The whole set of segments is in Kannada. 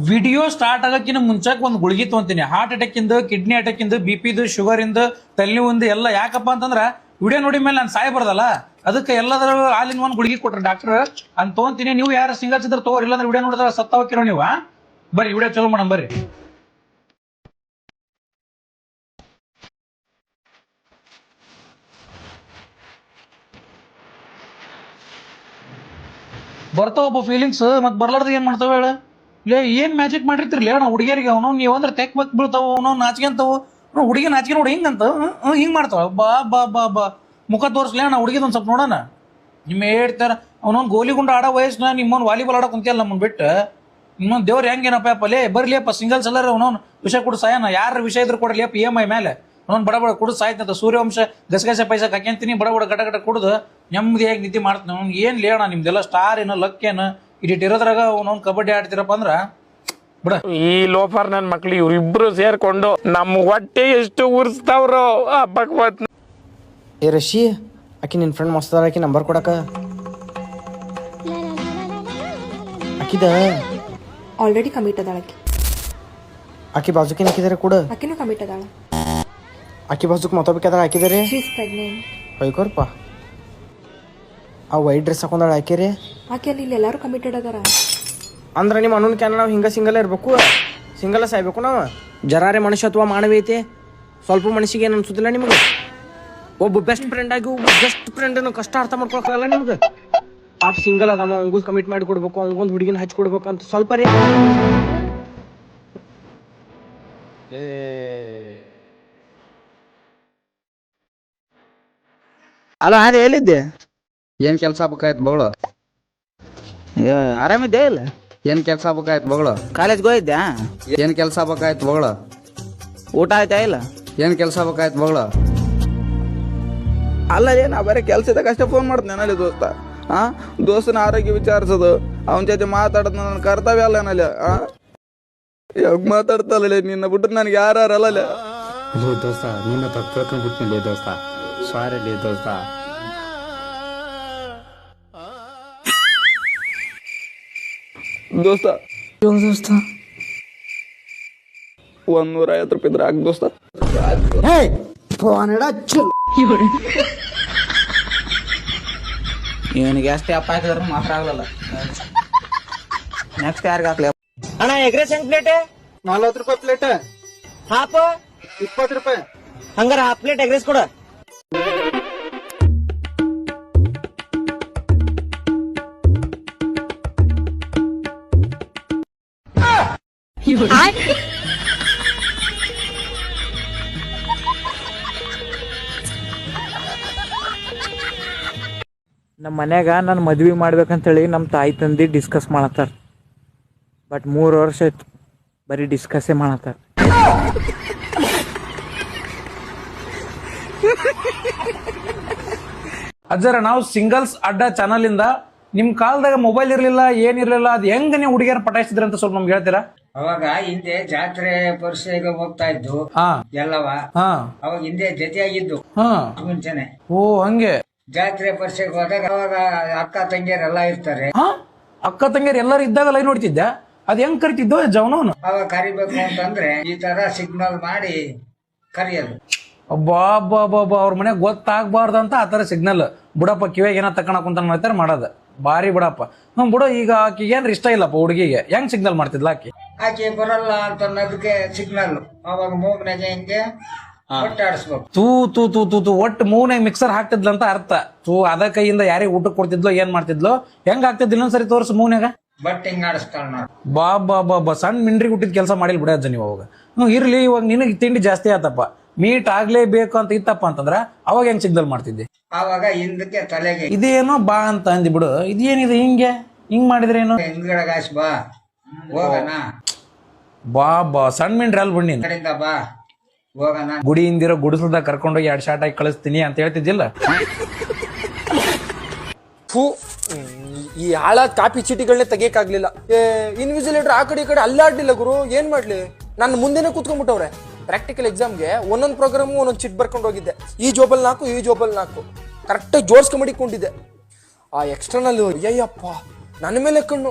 ವಿಡಿಯೋ ಸ್ಟಾರ್ಟ್ ಆಗಕ್ಕಿಂತ ಮುಂಚೆಕ್ ಒಂದು ಗುಳಿಗೆ ತೊಗೊಂತೀನಿ. ಹಾರ್ಟ್ ಅಟ್ಯಾಕ್ ಇಂದ, ಕಿಡ್ನಿ ಅಟ್ಯಾಕ್ ಇಂದ, BP ಶುಗರ್ ಇಂದ, ತಲೆನೋವಿಂದ ಎಲ್ಲ. ಯಾಕಪ್ಪ ಅಂತಂದ್ರ ವಿಡಿಯೋ ನೋಡಿ ಮೇಲೆ ನಾನು ಸಾಯ್ಬಾರ್ದಲ್ಲ, ಅದಕ್ಕೆ ಎಲ್ಲದರ ಹಾಲಿನ ಒಂದು ಗುಳಿಗೆ ಕೊಟ್ರೆ ಡಾಕ್ಟರ್ ಅಂತ ತೊಗೊಂತೀನಿ. ನೀವು ಯಾರು ಸಿಂಗಲ್ಸ್ ಇದ್ರೆ ತಗೋರಿ, ಇಲ್ಲಾಂದ್ರೆ ವಿಡಿಯೋ ನೋಡಿದ್ರೆ ಸತ್ತ ಹೋಗಿರೋ ನೀವು. ಬರ್ರಿ ವಿಡಿಯೋ ಚಲೋ ಮಾಡೋಣ ಬರ್ರಿ. ಬರ್ತಾವಪ್ಪ ಫೀಲಿಂಗ್ಸ್, ಮತ್ತೆ ಬರ್ಲಾರ್ದ ಏನ್ ಮಾಡ್ತಾವ ಹೇಳ? ಏನ್ ಮ್ಯಾಜಿಕ್ ಮಾಡಿರ್ತಿರ್ಲಿ ಅಣ್ಣ ಹುಡುಗಿಯರಿಗೆ. ಅವನು ನೀವು ಅಂದ್ರೆ ತೆಕ್ ಬಕ್ ಬೀಳ್ತಾವ, ಅವನು ನಾಚಿಕೆಂತಾವು. ಹುಡುಗಿ ನಾಚಿಕೆ ನೋಡಿ ಹಿಂಗಂತ ಹಿಂಗ್ ಮಾಡ್ತಾವ. ಬಾ ಬಾ ಬಾ ಬಾ ಮುಖ ತೋರಿಸ್ಲಿ ಅಣ್ಣ ಹುಡುಗಿದ್ ಒಂದ್ ಸ್ವಲ್ಪ ನೋಡೋಣ. ನಿಮ್ಮ ಹೇಳ್ತಾರ ಅವನೊಂದು ಗೋಲಿ ಗುಂಡ ಆಡೋ ವಯಸ್ಸನ್ನ ನಿಮ್ಮೊಂದು ವಾಲಿಬಾಲ್ ಆಡೋ ಕುಂತಿಯಲ್ಲ ನಮ್ಮನ್ ಬಿಟ್ಟು. ಇನ್ನೊಂದು ದೇವ್ರ ಹೆಂಗೇನಪ್ಪ ಅಪ್ಪಲೇ ಬರ್ಲಿಯಪ್ಪ ಸಿಂಗಲ್ಸ್ ಎಲ್ಲಾರ ಅವನೊಂದು ವಿಷಯ ಕೊಡು ಸಾಯನ. ಯಾರ ವಿಷಯ ಇದ್ರು ಕೊಡಲಿ ಅಪ್ಪ EMI ಮೇಲೆ. ಅವನೊಂದು ಬಡ ಬಡ ಕುಡಿದು ಸಾಯ್ತಂತ. ಸೂರ್ಯವಂಶ ಗಸಗಸೆ ಪೈಸಾ ಹಾಕ್ಯಂತೀನಿ, ಬಡ ಬಡ ಗಟ ಗಟ ಕುಡ್ದು ನೆಮ್ಮದಿಯಾಗಿ ನಿದ್ದೆ ಮಾಡ್ತಾನೆ. ಅವ್ನಿಗೆ ಏನ್ ಲೇಣ ನಿಮ್ದೆಲ್ಲ ಸ್ಟಾರ್ ಏನೋ ಲಕ್ ಏನು ಇರೋದ್ರಾಗ ಅವನೊಂದು ಕಬಡ್ಡಿ ಆಡ್ತಿರಪ್ಪ ಅಂದ್ರ ಬಿಡ. ಈ ಲೋಫರ್ ನನ್ ಮಕ್ಳು ಇವ್ರಿಬ್ರು ಸೇರ್ಕೊಂಡು ನಮ್ಮ ಹೊಟ್ಟೆ ಎಷ್ಟು ಉರ್ಸ್ತಾವ್ರೋ ಭಗವತ್. ಏ ರಶಿ, ಆಕಿ ನಿನ್ನ ಫ್ರೆಂಡ್ ಮಸ್ತಾರ, ಆಕಿ ನಂಬರ್ ಕೊಡಕ. ಆಕಿದ ಆಲ್ರೆಡಿ ಕಮಿಟ್ ಅದಾಳ ಆಕಿ. ಆಕಿ ಬಾಜುಕಿನ ಹಾಕಿದಾರೆ ಕೂಡ. ಆಕಿನೂ ಕಮಿಟ್ ಅದಾಳ. ಆಕಿ ಬಾಜುಕ್ ಮತ್ತೊಬ್ಬಕಿದಾರ ಹಾಕಿದಾರೆ. She is pregnant. ಹೊಯ್ಕೋರ್ಪ. ಆ ವೈಟ್ ಡ್ರೆಸ್ ಹಾಕೊಂಡಾಳ ಆಕಿರಿ. ಆಕೆ ಅಲ್ಲಿ ಇಲ್ಲಿ ಎಲ್ಲರೂ ಕಮಿಟೆಡ್ ಅದಾರ. ಅಂದ್ರೆ ನಿಮ್ಮ ಅಣ್ಣನ ಕ್ಯಾನ ನಾವು ಹಿಂಗ ಸಿಂಗಲ್ ಇರ್ಬೇಕು, ಸಿಂಗಲ್ ಸಾಯ್ಬೇಕು ನಾವು. ಜರಾರೆ ಮನುಷ್ಯತ್ವ ಮಾಡವೈತೆ ಸ್ವಲ್ಪ ಮನುಷ್ಯಗೆ ಏನು ಅನ್ಸುತ್ತಿಲ್ಲ ನಿಮಗೆ? ಒಬ್ಬ ಬೆಸ್ಟ್ ಫ್ರೆಂಡ್ ಆಗಿ ಒಬ್ಬ ಬೆಸ್ಟ್ ಫ್ರೆಂಡ್ ಕಷ್ಟ ಅರ್ಥ ಮಾಡ್ಕೊಳಕಲ್ಲ ನಿಮ್ಗೆ? ಪಾಪ ಸಿಂಗಲ್ ಅದ, ಅವಂಗೂ ಕಮಿಟ್ ಮಾಡಿ ಕೊಡ್ಬೇಕು, ಅವಂಗೊಂದು ಹುಡುಗಿನ ಹಚ್ಚಿ ಕೊಡ್ಬೇಕು ಅಂತ ಸ್ವಲ್ಪ ರೀ. ಅಲ್ಲ ಅದೇ ಎಲ್ಲಿದ್ದೆ? ಏನ್ ಕೆಲ್ಸ ಆಗ್ಬೇಕಾಯ್ತು ಬಗಳು? ಆರಾಮಿದ್ದೆ ಇಲ್ಲ? ಏನ್ ಕೆಲ್ಸ ಆಗ್ಬೇಕಾಯ್ತು ಬಗಳು? ಕಾಲೇಜ್ಗೆ ಹೋಗಿದ್ದೆ? ಏನ್ ಕೆಲ್ಸ ಆಗ್ಬೇಕಾಯ್ತು ಬಗಳು? ಊಟ ಆಯ್ತಾ ಇಲ್ಲ? ಏನ್ ಕೆಲ್ಸ ಆಗ್ಬೇಕಾಯ್ತು ಬಗಳು? ಅಲ್ಲ ನಾ ಬರೀ ಕೆಲ್ಸದಾಗ ಅಷ್ಟೇ ಫೋನ್ ಮಾಡ್ತೀನಿ ಏನಲ್ಲಿ ದೋಸ್ತ. ದೋಸ್ತನ ಆರೋಗ್ಯ ವಿಚಾರಿಸೋದು, ಅವನ ಜೊತೆ ಮಾತಾಡೋದು ನನ್ನ ಕರ್ತವ್ಯ ಅಲ್ಲ ಏನಲ್ಲಿ. ಯಾವಾಗ ಮಾತಾಡ್ತಲ್ಲ ನಿನ್ನ ಬಿಟ್ರೆ ನನಗೆ ಯಾರು ಅಲ್ಲ. ದೋಸ್ತ ನಿನ್ನ ತಪ್ಪು ತಿಳ್ಕೊಂಡ್ಬಿಟ್ನಲ್ಲಿ ದೋಸ್ತ, ಸಾರಿ ದೋಸ್ತ. ದೋಸ್ತ 150 ರೂಪಾಯಿ ಇದ್ರೆ ಹಾಕ್ ದೋಸ್ತ. ಇವನಿಗೆ ಅಷ್ಟೇ ಅಪ್ಪ ಹಾಕಿದ್ರೆ ಮಾತ್ರ ಆಗಲ್ಲ. ನೆಕ್ಸ್ಟ್ ಯಾರಿಗೆ ಹಾಕ್ಲಿ? ಅಣ್ಣ ಎಗ್ರೆಸ್ ಹೆಂಗ್ ಪ್ಲೇಟ್? 40 ರೂಪಾಯಿ ಪ್ಲೇಟ್. ಹಾಫ್ 20 ರೂಪಾಯಿ. ಹಂಗಾರ ಹಾಫ್ ಪ್ಲೇಟ್ ಎಗ್ರೆಸ್ ಕೊಡ. ನಮ್ಮ ಮನ್ಯಾಗ ನಾನು ಮದ್ವೆ ಮಾಡ್ಬೇಕಂತೇಳಿ ನಮ್ಮ ತಾಯಿ ತಂದೆ ಡಿಸ್ಕಸ್ ಮಾಡತ್ತಾರ. ಬಟ್ 3 ವರ್ಷ ಆಯ್ತು ಬರೀ ಡಿಸ್ಕಸ್ಸೇ ಮಾಡತ್ತಾರ. ಅಜ್ಜರ ನಾವು ಸಿಂಗಲ್ಸ್ ಅಡ್ಡ ಚಾನಲ್ ಇಂದ ನಿಮ್ ಕಾಲದಾಗ ಮೊಬೈಲ್ ಇರ್ಲಿಲ್ಲ, ಏನಿರ್ಲಿಲ್ಲ, ಅದ್ ಹೆಂಗ ನೀವು ಹುಡುಗಿಯರ ಪಟಾಯಿಸಿದ್ರಿ ಅಂತ ಸ್ವಲ್ಪ ನಮ್ಗೆ ಹೇಳ್ತೀರಾ? ಅವಾಗ ಹಿಂದೆ ಜಾತ್ರೆ ಪರಿಷೆಗೆ ಹೋಗ್ತಾ ಇದ್ದು ಎಲ್ಲವ. ಅವಾಗ ಹಿಂದೆ ಜೊತೆಯಾಗಿದ್ದು ಮುಂಚೆನೆ. ಓ ಹಂಗೆ. ಜಾತ್ರೆ ಪರಿಷೆಗೆ ಹೋದಾಗ ಅವಾಗ ಅಕ್ಕ ತಂಗಿಯರೆಲ್ಲ ಇರ್ತಾರೆ. ಅಕ್ಕ ತಂಗಿಯರು ಎಲ್ಲರೂ ಇದ್ದಾಗ ಲೈನ್ ನೋಡ್ತಿದ್ದೆ. ಅದ್ ಹೆಂಗ್ ಕರಿತಿದ್ದೋ ಜವನವನು? ಅವಾಗ ಕರಿಬೇಕು ಅಂತಂದ್ರೆ ಈ ತರ ಸಿಗ್ನಲ್ ಮಾಡಿ ಕರಿಯೋದು. ಅಬ್ಬಾ ಅಬ್ಬಾ ಅಬ್ಬಾ, ಅವ್ರ ಮನೆಗೆ ಗೊತ್ತಾಗ್ಬಾರ್ದಂತ ಆತರ ಸಿಗ್ನಲ್. ಬುಡಪ್ಪ ಕಿವಿಯಾಗ ಏನೋ ತಕೊಳಕ್ ಕುಂತ ಮಾಡ್ತಾರೆ ಮಾಡೋದು ಬಾರಿ ಬಿಡಪ್ಪ. ಬಿಡು. ಈಗ ಆಕಿಗೆ ಏನ್ರ ಇಷ್ಟ ಇಲ್ಲಪ್ಪ ಹುಡುಗಿಗೆ, ಹೆಂಗ್ ಸಿಗ್ನಲ್ ಮಾಡ್ತಿದ್ಲ ಆಕಿ? ಆಕೆ ಬರಲ್ಲ ಅಂತ ಅನ್ನೋದಕ್ಕೆ ಸಿಗ್ನಲ್ ಅವಾಗ ಮೂಗ್ನಾಗ ಹಿಂಗೆ ಒಟ್ಟಾಡಿಸ್ಬೇಕು. ತೂ ತೂ ತೂ ತೂ ತೂ ಒಟ್ಟು ಮೂವ್ನಾಗ ಮಿಕ್ಸರ್ ಹಾಕ್ತಿದ್ಲಂತ ಅರ್ಥ. ತೂ ಅದ ಕೈಯಿಂದ ಯಾರಿಗೆ ಊಟಕ್ಕೆ ಕೊಡ್ತಿದ್ಲೋ ಏನ್ ಮಾಡ್ತಿದ್ಲೋ ಹೆಂಗ್ ಆಗ್ತಿದ್ ಇನ್ನೊಂದ್ಸರಿ ತೋರ್ಸು ಮೂವ್ನಾಗ. ಬಟ್ ಹಿಂಗ್ ಆಡಿಸ್ತಾಳ ನೋಡಿ. ಬಾ ಬಾ ಬಾ ಬಾ, ಸಣ್ಣ ಮಿಂಡ್ರಿ ಹುಟ್ಟಿದ ಕೆಲಸ ಮಾಡಿಲ್ ಬಿಡ ಅಜ್ಜ ನೀವು ಅವಾಗ. ಇರ್ಲಿ, ಇವಾಗ ನಿನಗೆ ತಿಂಡಿ ಜಾಸ್ತಿ ಆತಪ್ಪ, ಮೀಟ್ ಆಗ್ಲೇಬೇಕು ಅಂತ ಇತ್ತಪ್ಪ ಅಂತಂದ್ರ ಅವಾಗ ಹೆಂಗ್ ಸಿಗ್ನಲ್ ಮಾಡ್ತಿದ್ದೆ? ಅವಾಗ ಹಿಂದಕ್ಕೆ ತಲೆಗೆ ಇದೇನೋ ಬಾ ಅಂತ ಅಂದಿ ಬಿಡು. ಇದೇನಿದೆ ಹಿಂಗೆ ಹಿಂಗ್ ಮಾಡಿದ್ರೇನು? ಹಿಂದ್ಗಡೆಗಾಸ್ ಬಾ ಹೋಗೋಣ. ಬಾ ಬಾ ಸಣ್ಣ ಮಿಂಡ್ರಿ ಅಲ್ ಬಣ್ಣಿ ಕಡೆಯಿಂದ ಬಾ ಹೋಗೋಣ. ಗುಡಿಯಿಂದಿರೋ ಗುಡಿಸಲ್ದಾಗ ಕರ್ಕೊಂಡೋಗಿ 2 ಶಾಟ್ ಆಗಿ ಕಳಿಸ್ತೀನಿ ಅಂತ ಹೇಳ್ತಿದ್ದಿಲ್ಲ? ಈ ಹಾಳಾದ ಕಾಪಿ ಚೀಟಿಗಳನ್ನೇ ತೆಗಿಯಕ್ಕಾಗ್ಲಿಲ್ಲ. ಇನ್ವಿಜಿಲೇಟರ್ ಆ ಕಡೆ ಈ ಕಡೆ ಅಲ್ಲಾಡ್ಲಿಲ್ಲ ಗುರು. ಏನ್ ಮಾಡ್ಲಿ, ನನ್ನ ಮುಂದೆನೆ ಕೂತ್ಕೊಂಡ್ಬಿಟ್ಟವ್ರೆ. ಪ್ರಾಕ್ಟಿಕಲ್ ಎಕ್ಸಾಮ್ಗೆ ಒಂದೊಂದು ಪ್ರೋಗ್ರಾಮು ಒಂದೊಂದು ಚಿಟ್ ಬರ್ಕೊಂಡು ಹೋಗಿದ್ದೆ. ಈ ಜೋಬಲ್ 4 ಈ ಜೋಬಲ್ 4 ಕರೆಕ್ಟಾಗಿ ಜೋಡಿಸ್ಕೊಂಬಿಕೊಂಡಿದ್ದೆ. ಆ ಎಕ್ಸ್ಟರ್ನಲ್ ಅಯ್ಯಪ್ಪ ನನ್ನ ಮೇಲೆ ಕಣ್ಣು,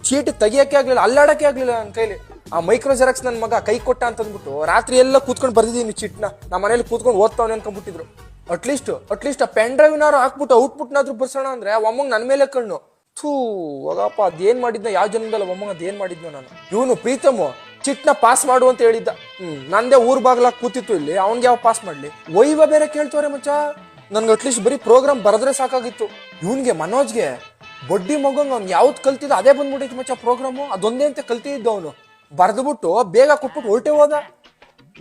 ಚೀಟಿ ತೆಗಿಯಕ್ಕೆ ಆಗ್ಲಿಲ್ಲ, ಅಲ್ಲಾಡಕ್ಕೆ ಆಗ್ಲಿಲ್ಲ ನನ್ನ ಕೈಲಿ. ಆ ಮೈಕ್ರೋ ಜೆರಾಕ್ಸ್ ನನ್ನ ಮಗ ಕೈ ಕೊಟ್ಟ ಅಂತ ಅಂದ್ಬಿಟ್ಟು ರಾತ್ರಿ ಎಲ್ಲ ಕೂತ್ಕೊಂಡು ಬರ್ದಿದ್ದೀನಿ ಚಿಟ್ನ. ನಮ್ಮ ಮನೇಲಿ ಕೂತ್ಕೊಂಡು ಓದ್ತಾವನೆ ಅನ್ಕೊಂಡ್ಬಿಟ್ಟಿದ್ರು. ಅಟ್ಲೀಸ್ಟ್ ಆ ಪೆನ್ ಡ್ರೈವ್ನಾರು ಹಾಕ್ಬಿಟ್ಟು ಔಟ್ಪುಟ್ನಾದ್ರು ಬರ್ಸೋಣ ಅಂದ್ರೆ ಒಮ್ಮಂಗ್ ನನ್ನ ಮೇಲೆ ಕಣ್ಣು. ಥೂ ಹೋಗಪ್ಪ, ಅದೇನ್ ಮಾಡಿದ್ನ ಯಾವ ಜನ್ಮದಲ್ಲ ಒಮ್ಮಂಗ್ ಅದೇನ್ ಮಾಡಿದ್ನೋ ನಾನು. ಇವನು ಪ್ರೀತಮು ಚಿಟ್ನ ಪಾಸ್ ಮಾಡು ಅಂತ ಹೇಳಿದ್ದ. ನಂದೇ ಊರ್ ಬಾಗ್ಲಾಕ್ ಕೂತಿತ್ತು ಇಲ್ಲಿ, ಅವ್ನ್ಗೆ ಯಾವ ಪಾಸ್ ಮಾಡ್ಲಿ? ವೈವ ಬೇರೆ ಕೇಳ್ತವ್ರೆ ಮಚ್ಚ. ನನ್ಗೆ ಅಟ್ಲೀಸ್ಟ್ ಬರೀ ಪ್ರೋಗ್ರಾಮ್ ಬರದ್ರೆ ಸಾಕಾಗಿತ್ತು. ಇವನ್ಗೆ ಮನೋಜ್ಗೆ ಬಡ್ಡಿ ಮಗಂಗ್ ಅವ್ನು ಯಾವ್ದು ಕಲ್ತಿದ್ದ ಅದೇ ಬಂದ್ಬಿಟ್ಟೈತಿ ಮಚ್ಚ ಪ್ರೋಗ್ರಾಮು. ಅದೊಂದೇ ಅಂತ ಕಲ್ತಿದ್ದ ಅವನು. ಬರ್ದ್ಬಿಟ್ಟು ಬೇಗ ಕೊಟ್ಬಿಟ್ಟು ಹೊರಟೆ ಹೋದ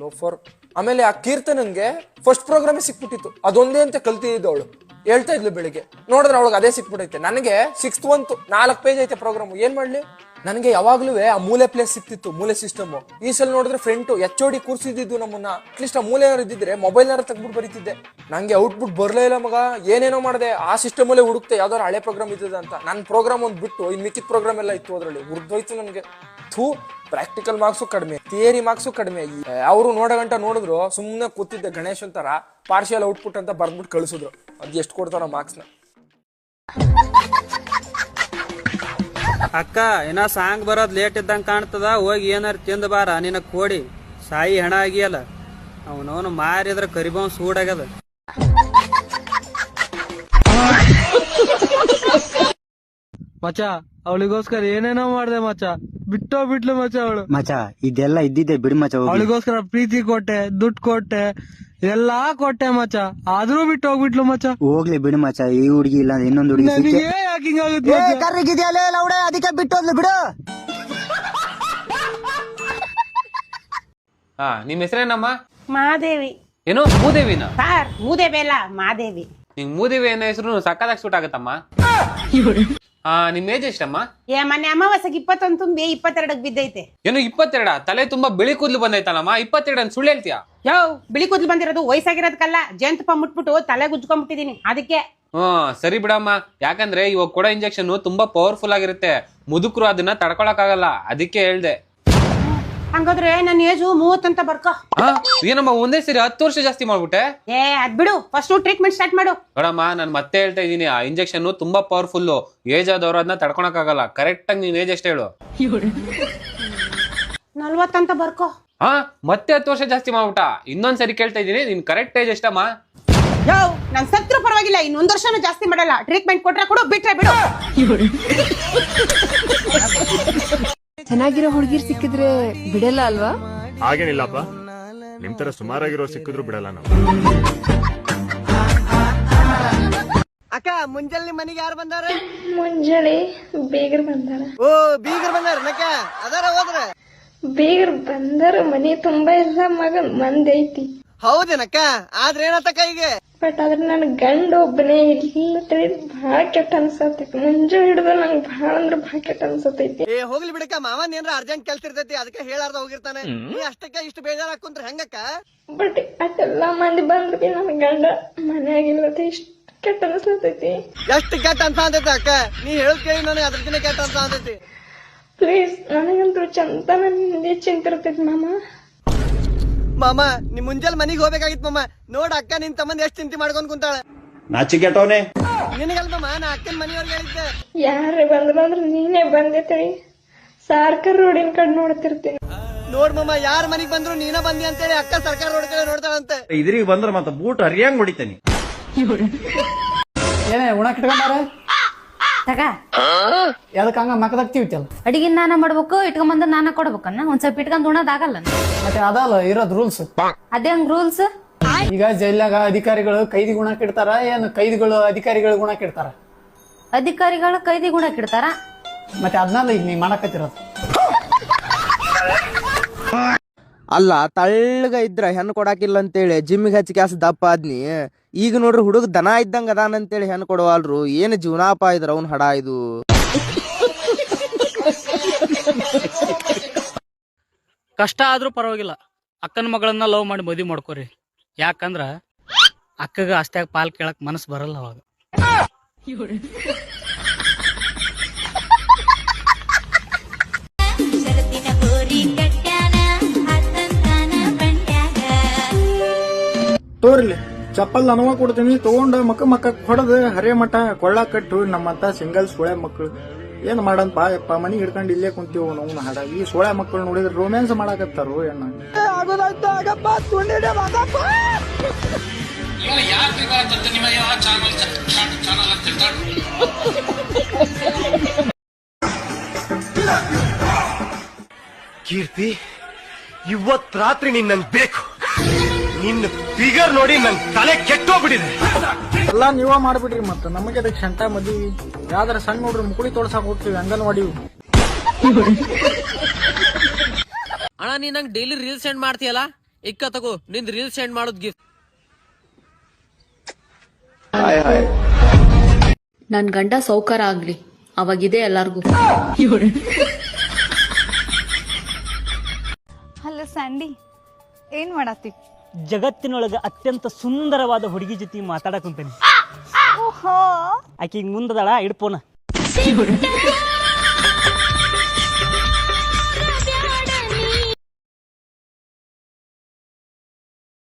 ಲೋಫರ್. ಆಮೇಲೆ ಆ ಕೀರ್ತನನ್ಗೆ ಫಸ್ಟ್ ಪ್ರೋಗ್ರಾಮೇ ಸಿಕ್ಬಿಟ್ಟಿತ್ತು, ಅದೊಂದೇ ಅಂತ ಕಲ್ತಿದ್ದ ಅವಳು. ಹೇಳ್ತಾ ಇದ್ಲು ಬೆಳಿಗ್ಗೆ, ನೋಡಿದ್ರೆ ಅವಳಿಗೆ ಅದೇ ಸಿಕ್ಬಿಟ್ಟೈತೆ. ನನಗೆ 6th 4 ಪೇಜ್ ಐತೆ ಪ್ರೋಗ್ರಾಮು. ಏನ್ ಮಾಡ್ಲಿ? ನನಗೆ ಯಾವಾಗ್ಲೂ ಆ ಮೂಲೆ ಪ್ಲೇಸ್ ಸಿಕ್ತಿತ್ತು, ಮೂಲೆ ಸಿಸ್ಟಮ್. ಈ ಸಲ ನೋಡಿದ್ರೆ ಫ್ರಂಟು HOD ಕೂರ್ಸಿದ್ದು ನಮ್ಮನ್ನ. ಅಟ್ಲೀಸ್ಟ್ ಆ ಮೂಲೆ ಏನಾರು ಇದ್ದಿದ್ರೆ ಮೊಬೈಲ್ನಾರು ತೆಗ್ಬಿಟ್ಟು ಬರೀತಿದ್ದೆ. ನಂಗೆ ಔಟ್ಪುಟ್ ಬರ್ಲೇ ಇಲ್ಲ ಮಗ. ಏನೇನೋ ಮಾಡಿದೆ, ಆ ಸಿಸ್ಟಮ್ ಅಲ್ಲೇ ಹುಡುಕ್ತೆ ಯಾವ್ದಾದ್ರು ಹಳೆ ಪ್ರೋಗ್ರಾಮ್ ಇದ್ದದ ಅಂತ. ನನ್ನ ಪ್ರೋಗ್ರಾಮ್ ಒಂದು ಬಿಟ್ಟು ಇನ್ ಮಿಕ್ಕಿದ ಪ್ರೋಗ್ರಾಮ್ ಎಲ್ಲ ಇತ್ತು ಅದ್ರಲ್ಲಿ. ಉರ್ದೋಯ್ತು ನನಗೆ. ಥೂ, ಪ್ರಾಕ್ಟಿಕಲ್ ಮಾರ್ಕ್ಸು ಕಡಿಮೆ, ಥಿಯರಿ ಮಾರ್ಕ್ಸು ಕಡಿಮೆ. ಅವರು ನೋಡಗಂಟ ನೋಡಿದ್ರು ಸುಮ್ಮನೆ ಕೂತಿದ್ದೆ ಗಣೇಶ್ ಅಂತಾರ. ಪಾರ್ಷಿಯಲ್ ಔಟ್ಪುಟ್ ಅಂತ ಬರ್ದ್ಬಿಟ್ಟು ಕಳಿಸಿದ್ರು. ಅದ್ ಎಷ್ಟು ಕೊಡ್ತಾರ ಮಾರ್ಕ್ಸ್ನ. ಅಕ್ಕ ಇನ್ನ ಸಾಂಗ್ ಬರೋದ್ ಲೇಟ್ ಇದ್ದಂಗ ಕಾಣ್ತದ, ಹೋಗಿ ಏನಾರು ತಿಂದ ಬಾರ. ನಿನ್ನ ಕೋಡಿ ಸಾಯಿ ಹೆಣ ಆಗಿಯಲ್ಲ, ಅವನವನು ಮಾರಿದ್ರ ಕರಿಬನ್ ಸೂಡಾಗ್ಯದ. ಮಚ ಅವಳಿಗೋಸ್ಕರ ಏನೇನೋ ಮಾಡ್ದೆ ಮಚ, ಬಿಟ್ಲು ಮಚ ಅವಳು. ಮಚ ಇದೆಲ್ಲ ಇದ್ದಿದ್ದೆ ಬಿಡು ಮಚ. ಅವಳಿಗೋಸ್ಕರ ಪ್ರೀತಿ ಕೊಟ್ಟೆ, ದುಡ್ಡು ಕೊಟ್ಟೆ, ಎಲ್ಲಾ ಕೊಟ್ಟೆ ಮಚ, ಆದ್ರೂ ಬಿಟ್ಟು ಹೋಗ್ಬಿಟ್ಲು ಮಚ. ಹೋಗ್ಲಿ ಬಿಡು ಮಚ, ಈ ಹುಡುಗಿ ಇಲ್ಲ ಇನ್ನೊಂದು ಹುಡುಗಿ ಅದಕ್ಕೆ ಬಿಟ್ಟೋದ್ಲು ಬಿಡು. ನಿಮ್ ಹೆಸರೇನಮ್ಮ? ಮಾದೇವಿ. ಏನೋ ಮೂದೇವಿನ? ಸರ್ ಮೂದೇವಿ ಅಲ್ಲ ಮಾದೇವಿ. ನಿಂಗ್ ಮೂದೇವಿ ಅನ್ನೋ ಹೆಸರು ಸಕ್ಕದಾಗಿ ಸೂಟ್ ಆಗತ್ತಮ್ಮ. ನಿಮ್ ಏಜ್ ಎಷ್ಟಮ್ಮ? ಮೊನ್ನೆ ಅಮಾವಾಸ್ಯೆಗೆ 21 ತುಂಬಿ 22ಕ್ಕೆ ಬಿದ್ದೈತೆ. ಏನು 22? ತಲೆ ತುಂಬಾ ಬಿಳಿ ಕೂದ್ಲು ಬಂದೈತಲ್ಲಮ್ಮ. 22 ಅಂತ ಸುಳ್ಳು ಹೇಳ್ತೀಯಾ? ಬಿಳಿ ಕೂದ್ಲು ಬಂದಿರೋದು ವಯಸ್ಸಾಗಿರೋದಕ್ಕಲ್ಲ, ಜೇನುತುಪ್ಪ ಮುಟ್ಬಿಟ್ಟು ತಲೆ ಗುಜ್ಕೊಂಡ್ಬಿಟ್ಟಿದೀನಿ ಅದಕ್ಕೆ. ಸರಿ ಬಿಡಮ್ಮ. ಯಾಕಂದ್ರೆ ಇವಾಗ ಕೊಡೋ ಇಂಜೆಕ್ಷನ್ ತುಂಬಾ ಪವರ್ಫುಲ್ ಆಗಿರುತ್ತೆ, ಮುದುಕರು ಅದನ್ನ ತಡ್ಕೊಳಕ್ ಆಗಲ್ಲ, ಅದಕ್ಕೆ ಹೇಳ್ದೆ. ಹಂಗಾದ್ರೆ ನನ್ನ ಏಜು 30 ಅಂತ ಬರ್ಕೋ. ಏನಮ್ಮ ಒಂದೇ ಸರಿ 10 ವರ್ಷ ಜಾಸ್ತಿ ಮಾಡ್ಬಿಟ್ಟೆ? ಅದ್ ಬಿಡು, ಫಸ್ಟ್ ಟ್ರೀಟ್ಮೆಂಟ್ ಸ್ಟಾರ್ಟ್ ಮಾಡು. ನೋಡಮ್ಮ, ನಾನು ಮತ್ತೆ ಹೇಳ್ತಾ ಇದೀನಿ, ಆ ಇಂಜೆಕ್ಷನ್ ತುಂಬಾ ಪವರ್ಫುಲ್. ಏಜ್ ಆದವ್ರು ಅದನ್ನ ತಡ್ಕೊಳಕ್ ಆಗಲ್ಲ. ಕರೆಕ್ಟ್ ಆಗಿ ನೀನ್ ಏಜ್ ಎಷ್ಟು ಹೇಳು? 40 ಅಂತ ಬರ್ಕೋ. ಮತ್ತೆ 10 ವರ್ಷ ಜಾಸ್ತಿ ಮಾಡ್ಬಿಟ್ಟ. ಇನ್ನೊಂದ್ಸರಿ ಕೇಳ್ತಾ ಇದೀನಿ, ನಿನ್ ಕರೆಕ್ಟ್ ಏಜ್ ಎಷ್ಟಮ್ಮ? ನಾನ್ ಸತ್ರು ಪರವಾಗಿಲ್ಲ, ಇನ್ನೊಂದ್ ವರ್ಷನೂ ಜಾಸ್ತಿ ಮಾಡಲ್ಲ. ಟ್ರೀಟ್ಮೆಂಟ್ ಕೊಟ್ರೆ ಕೊಡು, ಬಿಟ್ರೆ ಬಿಡು. ಚೆನ್ನಾಗಿರೋ ಹುಡುಗಿರ್ ಸಿಕ್ಕಿದ್ರೆ ಬಿಡಲ್ಲ ಅಲ್ವಾ? ಹಾಗೇನಿಲ್ಲಪ್ಪ, ನಿಮ್ ತರ ಸುಮಾರಾಗಿರೋ ಸಿಕ್ಕಿದ್ರು ಬಿಡಲ್ಲ ನಾವು. ಅಕ್ಕ ಮುಂಜಾನೆ ಮನೆಗೆ ಯಾರು ಬಂದಾರ? ಮುಂಜಾನೆ ಬೀಗರ್ ಬಂದಾರ. ಓ ಬೀಗರ್ ಬಂದಾರ ನಕ್ಕ ಅದಾರ ಹೋದ್ರ? ಬೀಗರ್ ಬಂದಾರ, ಮನೆ ತುಂಬಾ ಎಲ್ಲ ಮಂದಿ ಐತಿ. ಹೌದೇನಕ್ಕ? ಆದ್ರೆ ಏನತ್ತಕ್ಕ ಈಗ? ಬಟ್ ಆದ್ರೆ ನನ್ ಗಂಡ ಒಬ್ಬನೇ ಇಲ್ಲ ತಿಳಿದ್ ಭಾಳ ಕೆಟ್ಟ ಅನ್ಸತೈತಿ. ಮುಂಜಾನೆ ಹಿಡಿದು ನಂಗೆ ಭಾಳ ಅಂದ್ರೆ ಭಾಳ ಕೆಟ್ಟ ಅನ್ಸತೈತಿ. ಹೋಗ್ಲಿ ಬಿಡಕ್ಕ, ಮಾವನ್ ಏನ್ರ ಅರ್ಜೆಂಟ್ ಕೆಲ್ಸ ಇರ್ತೈತಿ, ಅದಕ್ಕೆ ಹೇಳಾರ್ದ ಹೋಗಿರ್ತಾನೆ. ನೀ ಅಷ್ಟಕ್ಕ ಇಷ್ಟು ಬೇಜಾರ್ ಹಾಕೊಂಡ್ರೆ ಹೆಂಗಕ್ಕ? ಬಟ್ ಅಷ್ಟೆಲ್ಲಾ ಮಂದಿ ಬಂದ್ರಿ ನನ್ ಗಂಡ ಮನ್ಯಾಗಿಲ್ಲದ ಇಷ್ಟ ಕೆಟ್ಟ ಅನ್ಸತೈತಿ. ಎಷ್ಟು ಕೆಟ್ಟ ಅಂತ ಅಂತೈತಿ ಅಕ್ಕ? ನೀ ಹೇಳದ್ ಕೇಳಿ ನನಗೆ ಅದ್ರಕಿನ ಕೆಟ್ಟ ಅಂತ ಅಂತೈತಿ. ಪ್ಲೀಸ್ ನನಗಂತೂ ಚಂತನ ನಿಂದೆ ಚಿಂತಿರ್ತೈತಿ ಮಾಮ. ಮಾಮ ನಿಮ್ ಮುಂಜಾನೆ ಮನಿಗ್ ಹೋಗ್ಬೇಕಾಗಿತ್ ಮಾಮ. ನೋಡ ಅಕ್ಕ ನಿನ್ ತಮ್ಮಂದ್ ಎಷ್ಟ್ ಚಿಂತೆ ಮಾಡ್ಕೊಂಡ್ ಕುಂತಾಳ. ನಾಚಿಗೆಟ್ಟವನೆ ನಿನಗಲ್ ಮಾಮ, ನಾ ಅಕ್ಕನ ಮನಿಯವ್ರಿಗೆ ಹೇಳಿದ್ದೆ. ಯಾರೇ ಬಂದ್ರು ಅಂದ್ರೆ ನೀನೇ ಬಂದೆ ತಳಿ. ಸರ್ಕಾರ ರೋಡಿನ ಕಡೆ ನೋಡ್ತಿರ್ತೀನಿ. ನೋಡ್ ಮಾಮ, ಯಾರ ಮನಿಗ್ ಬಂದ್ರು ನೀನ ಬಂದಿ ಅಂತೇಳಿ ಅಕ್ಕ ಸರ್ಕಾರ ರೋಡ್ ಕಡೆ ನೋಡ್ತಾಳಂತೆ. ಇದ್ರಿಗೆ ಬಂದ್ರ ಮತ್ತ ಬೂಟ್ ಹರಿಯಂಗ್ ಹೊಡಿತೇನಿ. ಏನೇ ಉಣಕ್ ಇಟ್ಕೊಂಡಾರ? ತಗ ಎದಕ್ ಹಂಗ ಮಕ್ಕದಾಗ್ತಿವಿತ್ತಲ್ಲ? ಅಡಿಗೆ ನಾನ ಮಾಡ್ಬೇಕು, ಇಟ್ಕೊಂಬಂದ ನಾನ ಕೊಡ್ಬೇಕನ್ನ. ಒಂದ್ ಸ್ವಲ್ಪ ಇಟ್ಕೊಂಡ್ ಉಣೋದಾಗಲ್ಲ. ಮತ್ತೆ ಅದಲ್ಲ ಇರೋದ್ ರೂಲ್ಸ್. ಅದೇ ಹಂಗ್ ರೂಲ್ಸ್. ಈಗ ಜೈಲಾಗ ಅಧಿಕಾರಿಗಳು ಕೈದಿ ಗುಣಕ್ ಇಡ್ತಾರ, ಏನ್ ಕೈದಿಗಳು ಅಧಿಕಾರಿಗಳು ಗುಣಕ್ ಇಡ್ತಾರ? ಅಧಿಕಾರಿಗಳ ಕೈದಿ ಗುಣಕ್ ಇಡ್ತಾರ. ಮತ್ತೆ ಅದನ್ನಲ್ಲ ಈಗ ನೀ ಮಾಡಕತ್ತಿರೋದು. ಅಲ್ಲ ತಳ್ಳಗ ಇದ್ರ ಹೆಣ್ಣು ಕೊಡಾಕಿಲ್ಲ ಅಂತೇಳಿ ಜಿಮ್ಮಿಗೆ ಹಚ್ಚಿ ಕ್ಯಾಸ್ ದಪ್ಪ ಆದ್ನಿ. ಈಗ ನೋಡ್ರಿ ಹುಡುಗ ದನ ಇದ್ದಂಗ ಅದಾನ ಅಂತೇಳಿ ಹೆಣ್ಣು ಕೊಡವಲ್ರು. ಏನ್ ಜೀವನಾಪ ಇದ್ರ ಅವ್ನ್ ಹಡ ಇದು. ಕಷ್ಟ ಆದ್ರೂ ಪರವಾಗಿಲ್ಲ, ಅಕ್ಕನ ಮಗಳನ್ನ ಲವ್ ಮಾಡಿ ಮದುವೆ ಮಾಡ್ಕೋರಿ. ಯಾಕಂದ್ರ ಅಕ್ಕಗ ಅಷ್ಟಾಗ ಪಾಲ್ ಕೇಳಕ್ ಮನಸ್ಸು ಬರಲ್ಲ ಅವಾಗ. ತೋರ್ಲಿ ಚಪ್ಪಲ್ ನನವ ಕೊಡ್ತೀನಿ, ತಗೊಂಡ ಮಕ್ಕ ಹೊಡೆದು ಹರೇ ಮಠ ಕೊಳ್ಳ ಕಟ್ಟು ನಮ್ಮಂತ ಸಿಂಗಲ್ ಸುಳೆ ಮಕ್ಕಳು ಏನ್ ಮಾಡಂತ ಯಪ್ಪ ಮನಿಗೆ ಹಿಡ್ಕೊಂಡು ಇಲ್ಲೇ ಕುಂತೀವಿ ನಾವು ಹಾಡ ಈ ಸೋಳೆ ಮಕ್ಕಳು ನೋಡಿದ್ರೆ ರೊಮ್ಯಾನ್ಸ್ ಮಾಡಾಕತ್ತಾರು ಎಣ್ಣ ಕೀರ್ತಿ ಇವತ್ ರಾತ್ರಿ ನೀನ್ ನಂಗ್ ಬೇಕು. ನಿನ್ನ ಫಿಗರ್ ನೋಡಿ ನನ್ ತಲೆ ಕೆಟ್ಟೋಗ್ಬಿಟ್ಟಿದೆ. ಎಲ್ಲಾ ನೀವ ಮಾಡ್ಬಿಡ್ರಿ ಮತ್ತ ನಮಗೆ ಅದಕ್ಕೆ ಶಂಟ ಮದ್ವಿ ಯಾವ್ದಾರ ಸಣ್ಣ ನೋಡ್ರಿ ಮುಕುಳಿ ತೋರ್ಸಾಕ್ ಹೋಗ್ತೀವಿ ಅಂಗನವಾಡಿ. ಅಣ್ಣ ನೀ ನಂಗೆ ಡೈಲಿ ರೀಲ್ಸ್ ಸೆಂಡ್ ಮಾಡ್ತೀಯಲ್ಲ, ಇಕ್ಕ ತಗೋ ನಿಂದ್ ರೀಲ್ಸ್ ಸೆಂಡ್ ಮಾಡೋದ್ ಗಿಫ್ಟ್. ನನ್ ಗಂಡ ಸೌಕರ್ಯ ಆಗ್ಲಿ ಅವಾಗಿದೆ ಎಲ್ಲಾರ್ಗು. ಹಲೋ ಸ್ಯಾಂಡಿ, ಏನ್ ಮಾಡತ್ತಿ? ಜಗತ್ತಿನೊಳಗ ಅತ್ಯಂತ ಸುಂದರವಾದ ಹುಡುಗಿ ಜೊತೆ ಮಾತಾಡಕ್ ಕುಂತೇನೆ. ಆಕಿ ಮುಂದದಳ ಇಡ್ಪೋನ.